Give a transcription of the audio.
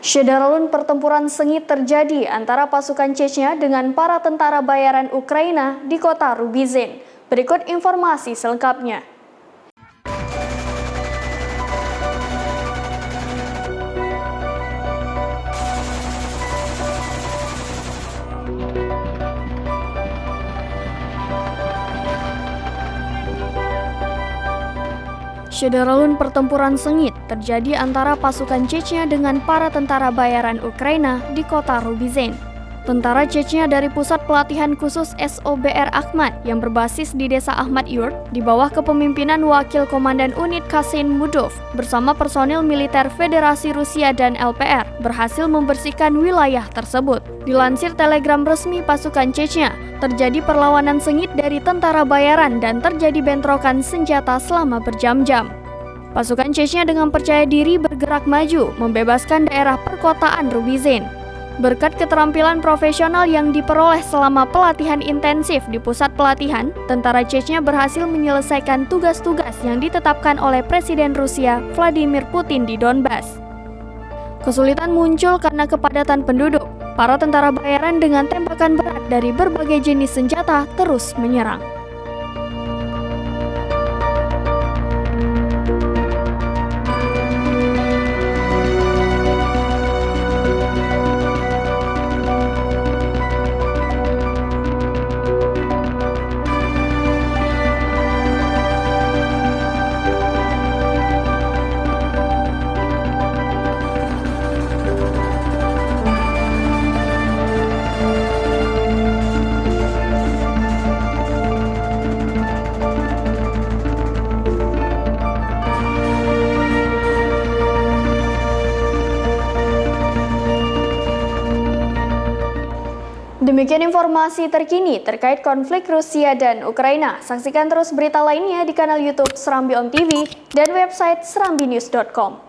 Syederalun pertempuran sengit terjadi antara pasukan Chechnya dengan para tentara bayaran Ukraina di kota Rubizin. Berikut informasi selengkapnya. Syederalun pertempuran sengit terjadi antara pasukan Chechnya dengan para tentara bayaran Ukraina di kota Rubizin. Tentara Chechnya dari Pusat Pelatihan Khusus SOBR Akhmat yang berbasis di Desa Ahmad Yurt di bawah kepemimpinan Wakil Komandan Unit Kasin Mudov bersama personil militer Federasi Rusia dan LPR berhasil membersihkan wilayah tersebut. Dilansir telegram resmi pasukan Chechnya, terjadi perlawanan sengit dari tentara bayaran dan terjadi bentrokan senjata selama berjam-jam. Pasukan Chechnya dengan percaya diri bergerak maju, membebaskan daerah perkotaan Rubizin. Berkat keterampilan profesional yang diperoleh selama pelatihan intensif di pusat pelatihan, tentara Chechnya berhasil menyelesaikan tugas-tugas yang ditetapkan oleh Presiden Rusia Vladimir Putin di Donbas. Kesulitan muncul karena kepadatan penduduk. Para tentara bayaran dengan tembakan berat dari berbagai jenis senjata terus menyerang. Demikian informasi terkini terkait konflik Rusia dan Ukraina. Saksikan terus berita lainnya di kanal YouTube Serambi On TV dan website serambinews.com.